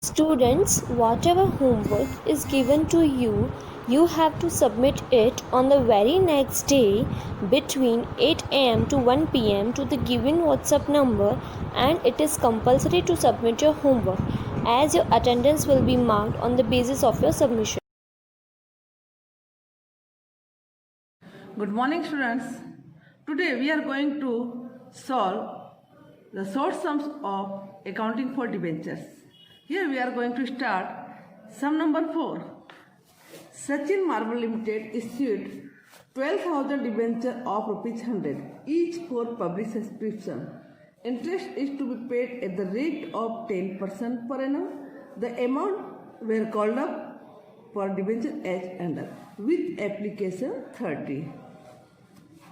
Students, whatever homework is given to you, you have to submit it on the very next day between 8 am to 1 pm to the given WhatsApp number, and it is compulsory to submit your homework as your attendance will be marked on the basis of your submission. Good morning, students. Today we are going to solve the short sums of accounting for debentures. Here we are going to start sum number 4. Sachin Marble Limited issued 12,000 debenture of rupees 100 each for public subscription. Interest is to be paid at the rate of 10% per annum. The amount were called up for debenture as under with application 30.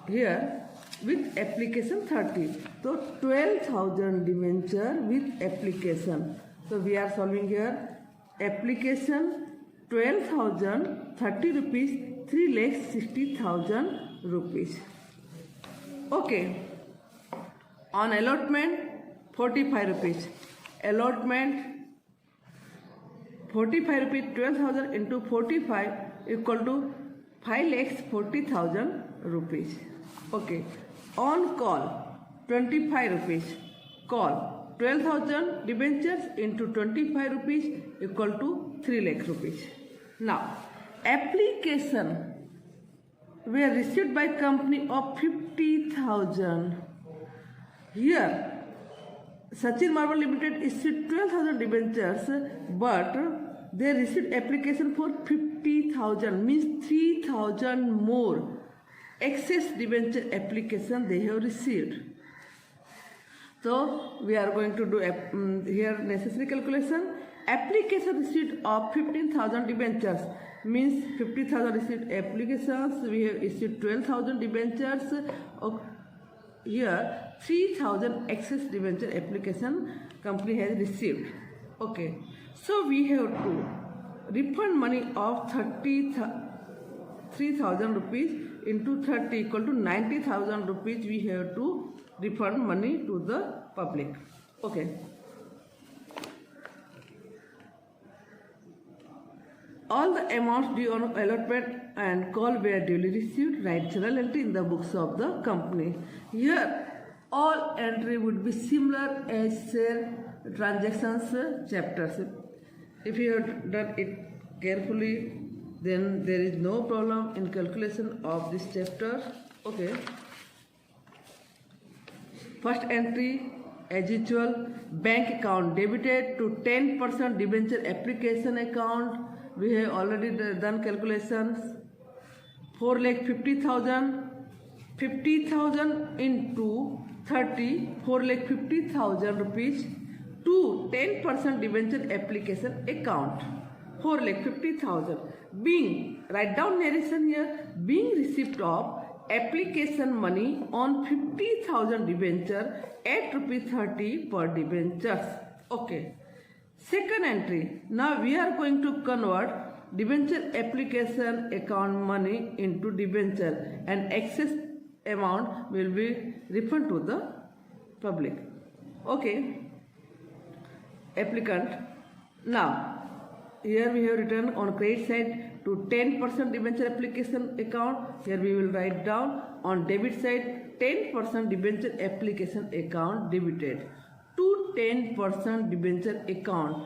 Here with application 30. So 12,000 debenture with application. So we are solving here application 12,000 30 rupees 3,60,000 rupees. Okay. On allotment 45 rupees. Allotment 45 rupees 12,000 into 45 equal to 5,40,000 rupees. Okay. On call 25 rupees. Call 12,000 debentures into 25 rupees equal to 3 lakh rupees. Now, application were received by company of 50,000. Here, Sachin Marble Limited issued 12,000 debentures, but they received application for 50,000, means 3,000 more excess debenture application they have received. So we are going to do here necessary calculation. Application received of 15,000 debentures means 50,000 received applications. We have issued 12,000 debentures. Here 3,000 excess debenture application company has received. Okay. So we have to refund money of 3,000 rupees into 30 equal to 90,000 rupees. We have to refund money to the public. Okay. All the amounts due on allotment and call were duly received. Write journal entry in the books of the company. Here, all entry would be similar as share transactions chapters. If you have done it carefully, then there is no problem in calculation of this chapter. Okay. First entry, as usual, bank account debited to 10% debenture application account. We have already done calculations. 4,50,000. 50,000 into 30, 4,50,000 rupees to 10% debenture application account. 4,50,000. Being, write down narration here, being receipt of application money on 50,000 debenture at rupees 30 per debentures. Okay. Second entry. Now we are going to convert debenture application account money into debenture, and excess amount will be refunded to the public. Okay. Applicant. Now here we have written on credit side to 10% debenture application account. Here we will write down on debit side 10% debenture application account debited to 10% debenture account.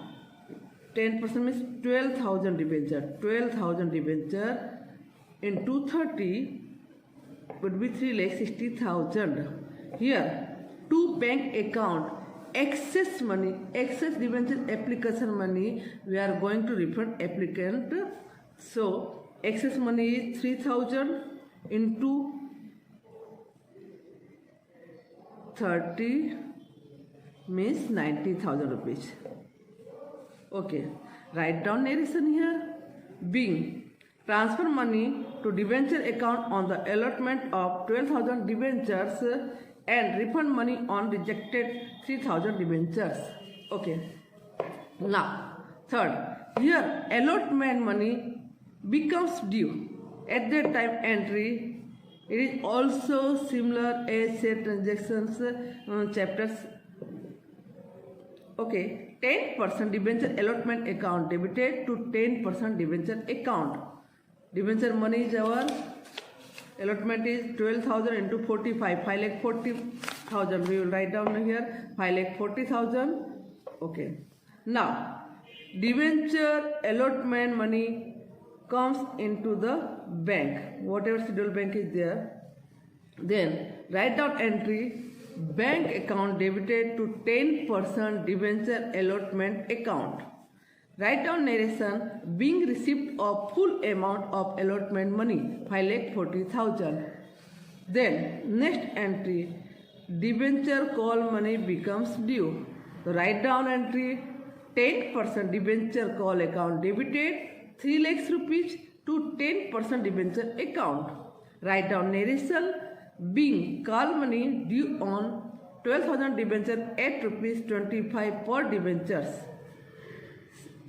10% means 12,000 debenture. 12,000 debenture into 30 would be 3,60,000. Here, to bank account, excess money, excess debenture application money, we are going to refund applicant. So, excess money is 3,000 into 30 means 90,000 rupees. Okay, write down narration here. Being, transfer money to debenture account on the allotment of 12,000 debentures and refund money on rejected 3,000 debentures. Okay. Now, third, here allotment money becomes due. At that time entry, it is also similar as share transactions chapters Okay, 10% debenture allotment account debited to 10% debenture account. Debenture money is our allotment is 12,000 into 45, 5,40,000. We will write down here 5,40,000. Okay. Now, debenture allotment money comes into the bank, whatever scheduled bank is there. Then write down entry, bank account debited to 10% debenture allotment account. Write down narration, being receipt of full amount of allotment money 5,40,000. Then next entry, debenture call money becomes due. So write down entry, 10% debenture call account debited 3 lakhs rupees to 10% debenture account. Write down narration, being call money due on 12,000 debenture at rupees 25 per debentures.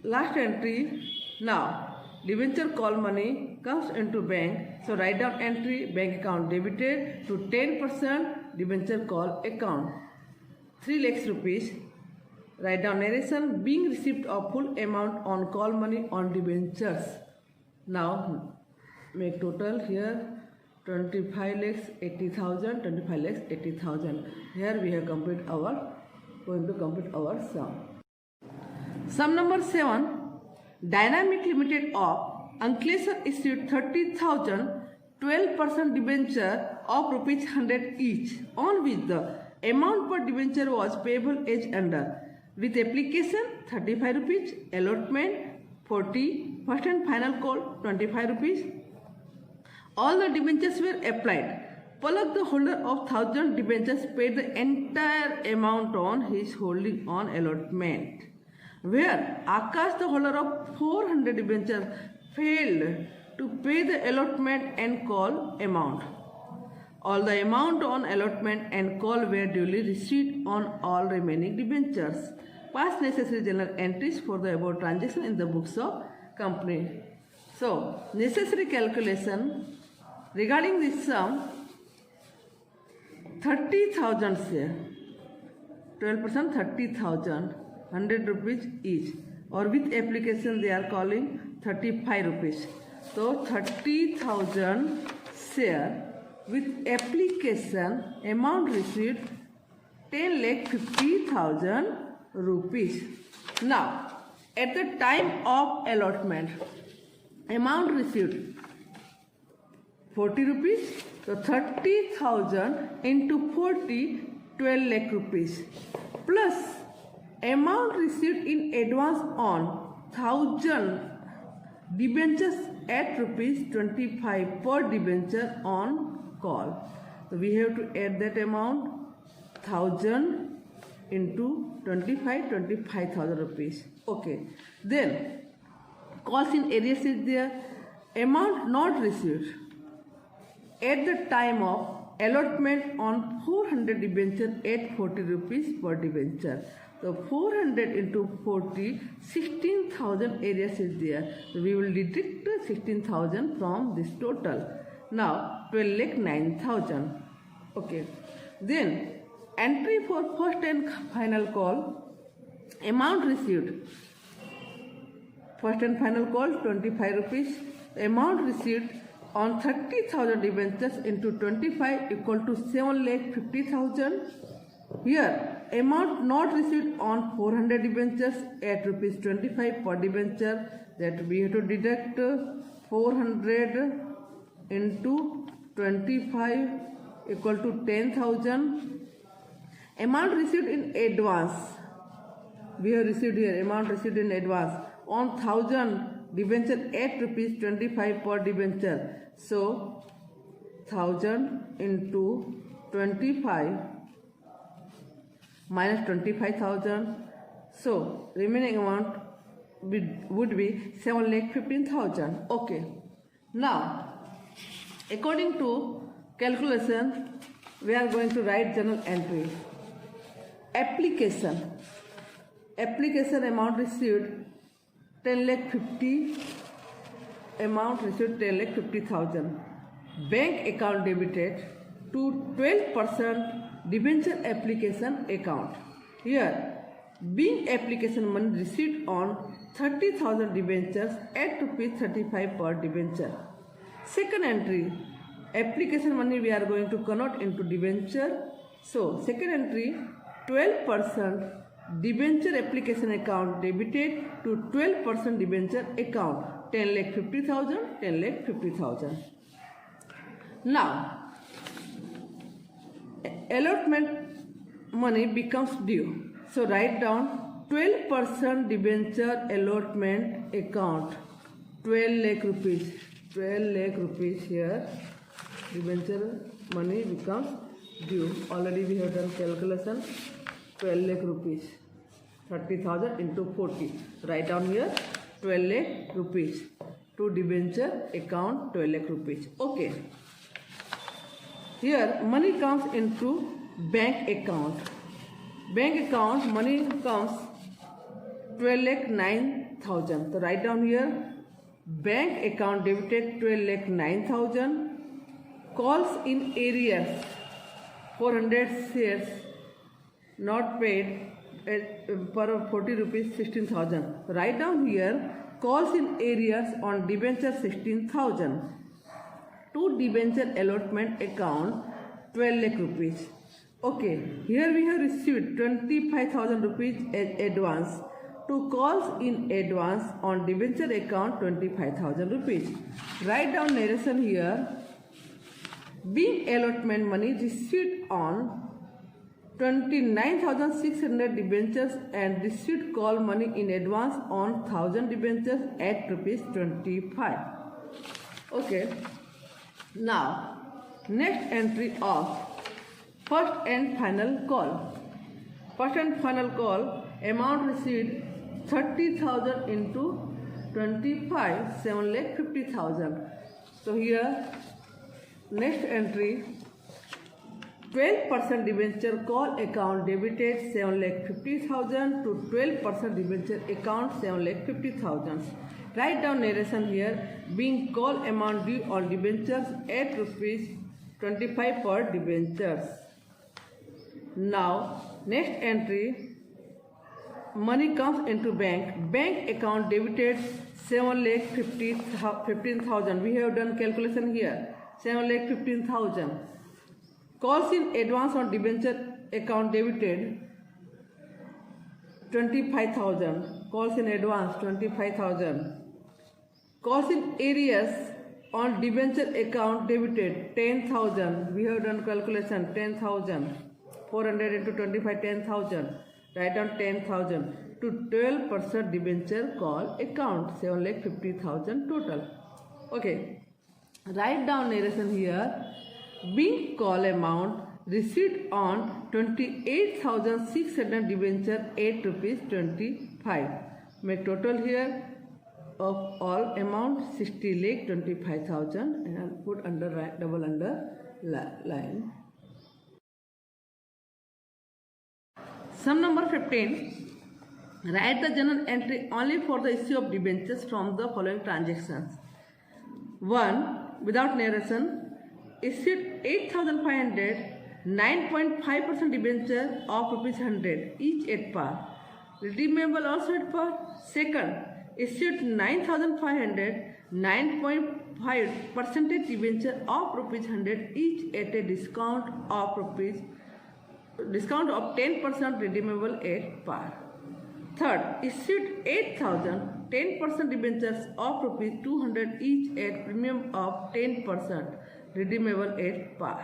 Last entry, now debenture call money comes into bank, so write down entry, bank account debited to 10% debenture call account 3 lakhs rupees. Write down narration, being received of full amount on call money on debentures. Now make total here 25 lakhs 80,000, 25 lakhs 80,000. Here we have going to complete our sum. Sum number 7, Dynamic Limited of Ankleshwar issued 30,000 12% debenture of rupees 100 each, on which the amount per debenture was payable as under. With application 35 rupees, allotment 40, first and final call 25 rupees. All the debentures were applied. Palak, the holder of 1,000 debentures, paid the entire amount on his holding on allotment. Where Akash, the holder of 400 debentures, failed to pay the allotment and call amount. All the amount on allotment and call were duly received on all remaining debentures. Pass necessary journal entries for the above transaction in the books of company. So, necessary calculation regarding this sum, 30,000 share, 12% 30,000, 100 rupees each, or with application they are calling 35 rupees. So 30,000 share with application, amount received 10,50,000 rupees. Now at the time of allotment, amount received 40 rupees. So 30,000 into 40, 12 lakh rupees, plus amount received in advance on 1,000 debentures at rupees 25 per debenture on call. So we have to add that amount, 1,000 into 25, 25,000 rupees. Okay. Then calls in arrears is there. Amount not received at the time of allotment on 400 debenture at 40 rupees per debenture. So 400 into 40, 16,000 arrears is there. So we will deduct 16,000 from this total. Now 12,09,000. Okay. Then entry for first and final call, amount received. First and final call 25 rupees. Amount received on 30,000 debentures into 25 equal to 7,50,000. Here amount not received on 400 debentures at rupees 25 per debenture, that we have to deduct 400 into 25 equal to 10,000. Amount received in advance, we have received here amount received in advance on 1,000 debenture at rupees 25 per debenture. So 1,000 into 25 minus 25,000. So remaining amount would be 7,15,000. Okay. Now according to calculation, we are going to write journal entry. Application amount received 10,50,000, amount received 10,50,000. Bank account debited to 12% debenture application account. Here being application money received on 30,000 debentures at rupees 35 per debenture. Second entry, application money we are going to convert into debenture. So second entry, 12% debenture application account debited to 12% debenture account, 10,50,000, 10,50,000. Now, allotment money becomes due. So write down 12% debenture allotment account, 12 lakh rupees. 12 lakh rupees here. Debenture money becomes due. Already we have done calculation. 12 lakh rupees. 30,000 into 40. Write down here 12 lakh rupees. To debenture account 12 lakh rupees. Okay. Here money comes into bank account. Bank account money comes 12 lakh 9,000. So write down here bank account debited 12 lakh 9,000. Calls in arrears 400 shares not paid per 40 rupees 16,000. Write down here calls in arrears on debenture 16,000. To debenture allotment account 12 lakh rupees. Okay, here we have received 25,000 rupees as advance. To calls in advance on debenture account 25,000 rupees. Write down narration here. Being allotment money received on 29,600 debentures and received call money in advance on 1,000 debentures at rupees 25. Okay. Now, next entry of first and final call. First and final call, amount received 30,000 into 25, 7,50,000. So here, next entry, 12% debenture call account debited 7,50,000 to 12% debenture account 7,50,000. Write down narration here. Being call amount due on debentures at rupees 25 per debentures. Now, next entry, money comes into bank. Bank account debited 7,15,000. We have done calculation here. 7,15,000. Calls in advance on debenture account debited 25,000. Calls in advance 25,000. Calls in arrears on debenture account debited 10,000. We have done calculation 10,000. 400 into 25, 10,000. Write down 10,000 to 12% debenture call account 7,50,000 total. Okay. Write down narration here. Being call amount received on 28,600 debenture 8 rupees 25. Make total here of all amount 60,25,000 and put under double line. Sum number 15. Write the journal entry only for the issue of debentures from the following transactions. 1. Without narration. Issued 8,500, 9.5% debenture of rupees 100, each at par. Redeemable also at par. Second, issued 9,500, 9.5% debenture of rupees 100, each at a discount of 10% redeemable at par. Third, issued 8,000, 10% debentures of rupees 200, each at premium of 10%. Redeemable at par.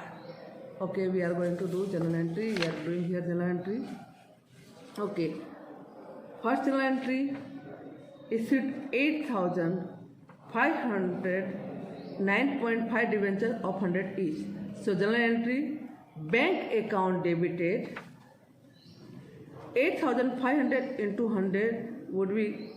Okay, we are going to do journal entry. We are doing here journal entry. Okay. First journal entry, issued 8,500, 9.5 debentures of 100 each. So journal entry, bank account debited 8,500 into 100 would be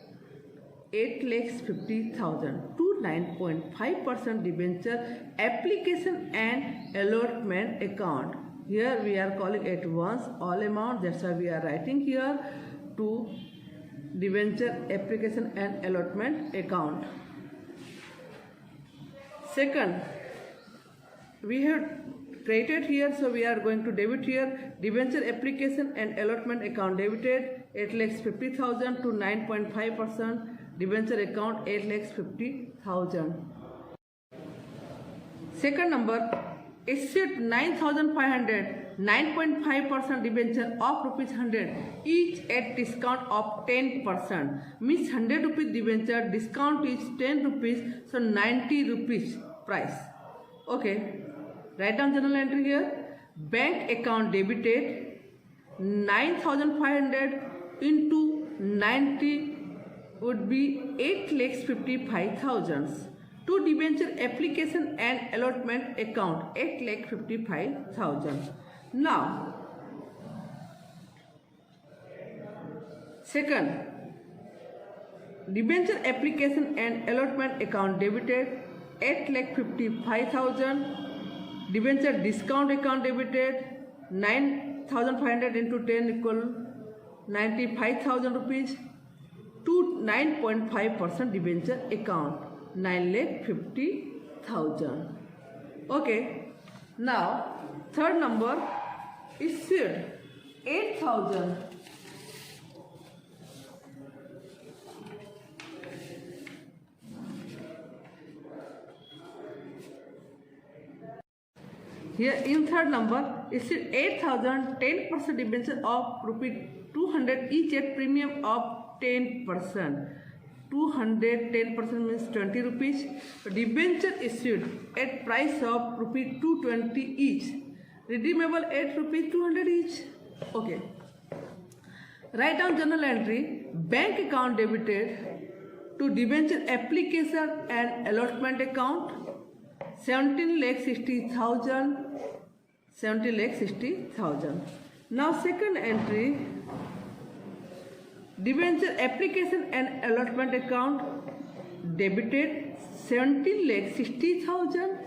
8,50,000 to 9.5% debenture application and allotment account. Here we are calling at once all amount. That's why we are writing here to debenture application and allotment account. Second, we have credited here, so we are going to debit here. Debenture application and allotment account debited 8,50,000 to 9.5%. Debenture account 8,50,000. Second number, issued 9,500 9.5% debenture of rupees 100 each at discount of 10%. Means 100 rupees debenture, discount is 10 rupees, so 90 rupees price. Okay, write down journal entry here. Bank account debited 9,500 into 90 would be 8,55,000. To debenture application and allotment account 8,55,000. Now, second, debenture application and allotment account debited 8,55,000. Debenture discount account debited 9,500 into 10 equal 95,000 rupees. To 9.5% debenture account 9,50,000. Okay, now third number, issued 8,000 here in third number, issued 8,000 10% debenture of rupees 200 each at premium of 10%. 200 10% means 20 rupees. Debenture issued at price of rupees 220 each, redeemable at rupees 200 each. Okay, write down journal entry. Bank account debited to debenture application and allotment account 17,60,000. 17,60,000. Now second entry, debenture application and allotment account debited 17,60,000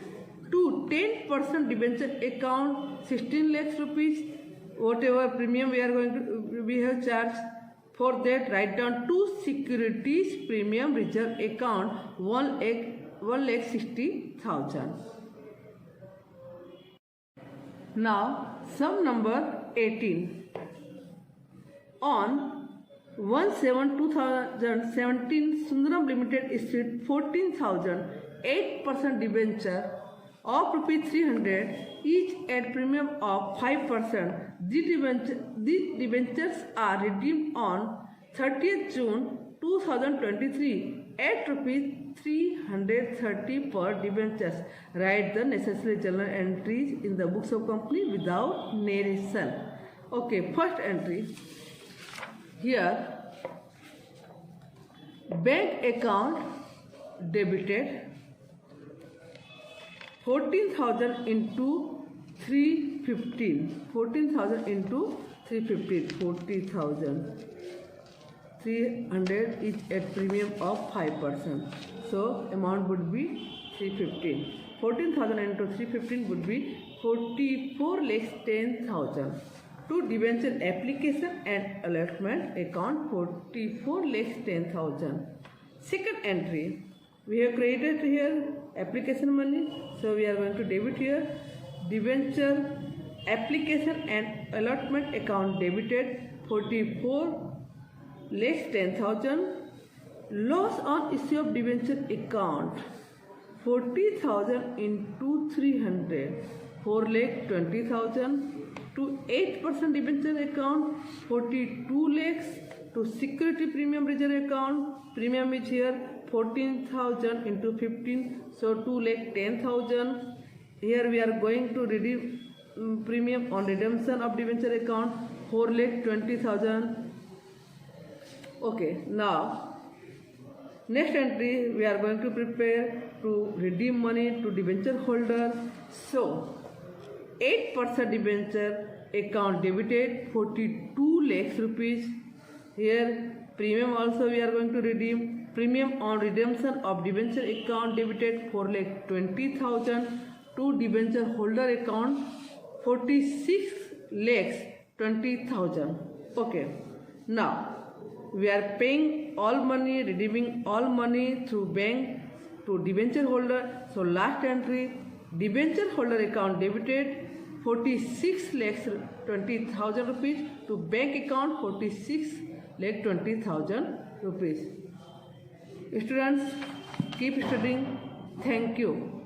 to 10% debenture account 16 lakhs rupees. Whatever premium we are going to we have charged, for that write down to securities premium reserve account 1,60,000. Now sum number 18. On 1/7/2017, Sundaram Limited issued 14,000 8% debenture of rupees 300 each at premium of 5%. These debentures are redeemed on 30th June 2023 at rupees 330 per debentures. Write the necessary journal entries in the books of company without narration. Okay, first entry. Here, bank account debited 14,000 into 315. 14,000 into 315. 40,000. 300 each at premium of 5%. So amount would be 315. 14,000 into 315 would be 44,10,000. To debenture application and allotment account 44,10,000. Second entry, we have created here application money, so we are going to debit here. Debenture application and allotment account debited 44,10,000. Loss on issue of debenture account 40,000 into 300 4,20,000. To 8% debenture account 42 lakhs. To security premium reserve account, premium is here 14,000 into 15, so 2,10,000. Here we are going to redeem premium on redemption of debenture account 4,20,000. Okay, now next entry we are going to prepare to redeem money to debenture holder. So 8% debenture account debited 42 lakhs rupees. Here premium also we are going to redeem. Premium on redemption of debenture account debited 4,20,000. To debenture holder account 46,20,000. Okay, now we are paying all money, redeeming all money through bank to debenture holder. So last entry, debenture holder account debited 46 lakhs 20,000 rupees to bank account 46 lakh 20,000 rupees. Students, keep studying. Thank you.